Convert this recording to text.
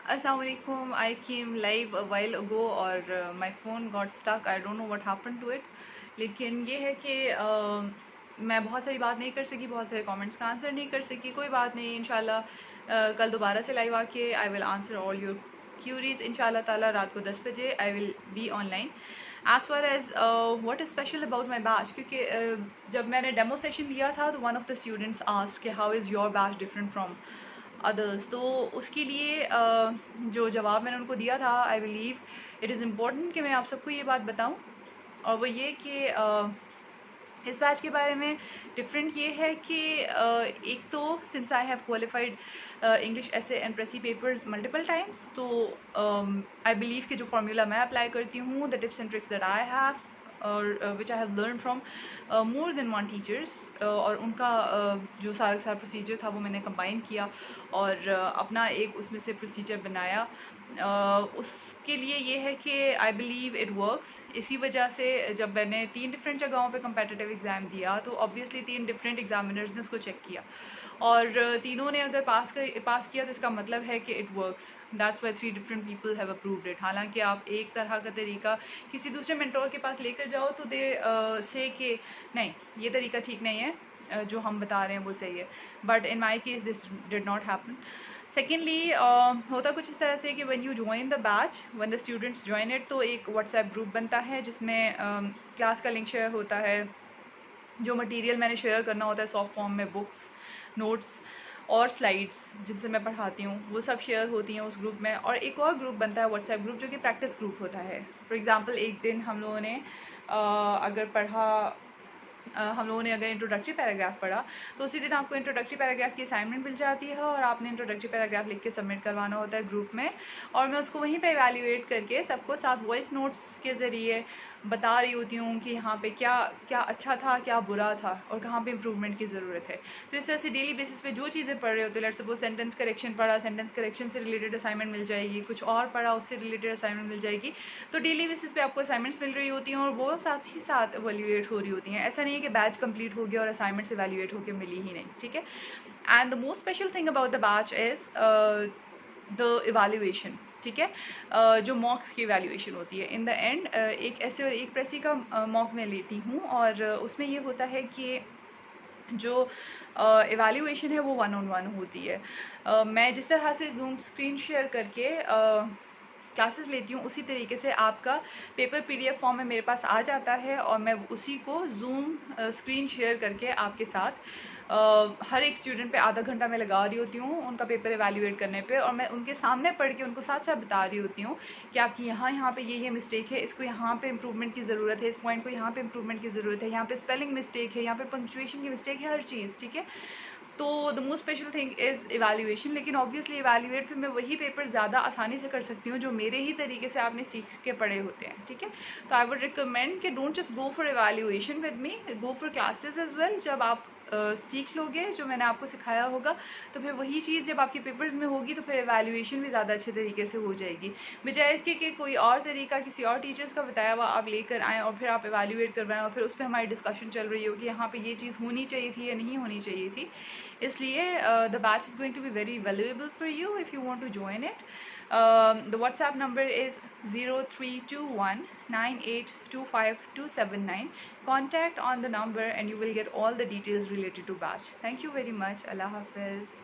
Assalamualaikum. I came live a while ago और my phone got stuck. I don't know what happened to it. लेकिन ये है कि मैं बहुत सारी बात नहीं कर सकी, बहुत सारे कमेंट्स का आंसर नहीं कर सकी. कोई बात नहीं, इंशाल्लाह कल दोबारा से लाइव आके I will answer all your queries. इंशाल्लाह ताला रात को 10 बजे I will be online. As far as what is special about my batch, क्योंकि जब मैंने डेमो सेशन लिया था तो one of the students asked कि how is your batch different from others. तो उसके लिए जो जवाब मैंने उनको दिया था, I believe it is important कि मैं आप सबको ये बात बताऊं. और वो ये कि इस बैच के बारे में डिफरेंट ये है कि एक तो since I have qualified English essay and precis papers multiple times, तो आई बिलीव कि जो फार्मूला मैं अप्लाई करती हूँ, the tips and tricks that I have और which I have learn from more than one teachers, और उनका जो सारा सारा प्रोसीजर था वो मैंने कंबाइन किया और अपना एक उसमें से प्रोसीजर बनाया. उसके लिए ये है कि आई बिलीव इट वर्क्स. इसी वजह से जब मैंने 3 डिफरेंट जगहों पे कम्पेटिटिव एग्ज़ाम दिया तो ऑब्वियसली 3 डिफरेंट एग्जामिनर्स ने उसको चेक किया और तीनों ने अगर पास किया तो इसका मतलब है कि it works. That's why 3 different people have approved it. हालांकि आप एक तरह का तरीका किसी दूसरे मेंटोर के पास लेकर जाओ तो दे से कि नहीं, ये तरीका ठीक नहीं है, जो हम बता रहे हैं वो सही है. But in my case this did not happen. Secondly होता कुछ इस तरह से कि when you join the batch, when the students join it, तो एक व्हाट्सएप ग्रुप बनता है जिसमें क्लास का लिंक शेयर होता है. जो मटेरियल मैंने शेयर करना होता है सॉफ्ट फॉर्म में, बुक्स, नोट्स और स्लाइड्स जिनसे मैं पढ़ाती हूँ, वो सब शेयर होती हैं उस ग्रुप में. और एक और ग्रुप बनता है व्हाट्सएप ग्रुप जो कि प्रैक्टिस ग्रुप होता है. फॉर एग्ज़ाम्पल एक दिन हम लोगों ने अगर पढ़ा, हम लोगों ने अगर इंट्रोडक्टरी पैराग्राफ पढ़ा तो उसी दिन आपको इंट्रोडक्टरी पैराग्राफ की असाइनमेंट मिल जाती है और आपने इंट्रोडक्टरी पैराग्राफ लिख के सबमिट करवाना होता है ग्रुप में. और मैं उसको वहीं पे इवैल्यूएट करके सबको साथ वॉइस नोट्स के ज़रिए बता रही होती हूँ कि यहाँ पे क्या क्या अच्छा था, क्या बुरा था और कहाँ पे इम्प्रूवमेंट की ज़रूरत है. तो इस तरह से डेली बेसिस पे जो चीज़ें पढ़ रहे होते हैं, लेट्स सपोज सेंटेंस करेक्शन पढ़ा, सेंटेंस करेक्शन से रिलेटेड असाइनमेंट मिल जाएगी, कुछ और पढ़ा उससे रिलेटेड असाइनमेंट मिल जाएगी. तो डेली बेसिस पे आपको असाइनमेंट्स मिल रही होती हैं और वो साथ ही साथ एवेल्यूएट हो रही होती हैं. ऐसा नहीं है कि बैच कंप्लीट हो गया और असाइनमेंट्स एवेल्यूएट होकर मिली ही नहीं. ठीक है. And the most special thing about the batch is the evaluation. ठीक है. जो मॉक्स की वैल्यूएशन होती है इन द एंड, एक ऐसे और एक प्रेसी का मॉक मैं लेती हूँ और उसमें ये होता है कि जो इवैल्यूएशन है वो 1-on-1 होती है. मैं जिस तरह से जूम स्क्रीन शेयर करके क्लासेस लेती हूँ उसी तरीके से आपका पेपर पीडीएफ फॉर्म में मेरे पास आ जाता है और मैं उसी को जूम स्क्रीन शेयर करके आपके साथ हर एक स्टूडेंट पे आधा घंटा मैं लगा रही होती हूँ उनका पेपर एवेल्यूएट करने पे, और मैं उनके सामने पढ़ के उनको साथ साथ बता रही होती हूँ कि आपकी यहाँ पे ये मिस्टेक है, इसको यहाँ पे इम्प्रूवमेंट की ज़रूरत है, इस पॉइंट को यहाँ पे इम्प्रूवमेंट की ज़रूरत है, यहाँ पे स्पेलिंग मिस्टेक है, यहाँ पे पंक्चुएशन की मिस्टेक है, हर चीज़. ठीक है. तो the most special thing is evaluation. लेकिन ऑब्वियसली इवैल्यूएट फिर मैं वही पेपर ज़्यादा आसानी से कर सकती हूँ जो मेरे ही तरीके से आपने सीख के पढ़े होते हैं. ठीक है. तो आई वुड रिकमेंड कि don't just go for evaluation with me, go for classes as well. जब आप सीख लोगे जो मैंने आपको सिखाया होगा तो फिर वही चीज़ जब आपके पेपर्स में होगी तो फिर इवैल्यूएशन भी ज़्यादा अच्छे तरीके से हो जाएगी. बजाय इसके कि कोई और तरीका किसी और टीचर्स का बताया हुआ आप लेकर आएँ और फिर आप इवैल्यूएट करवाएं और फिर उस पर हमारी डिस्कशन चल रही हो कि यहाँ पे ये चीज़ होनी चाहिए थी या नहीं होनी चाहिए थी. इसलिए the batch is going to be very valuable for you if you want to join it. The WhatsApp number is 0321982579. Contact on the number and you will get all the details related to batch. Thank you very much. Allah Hafiz.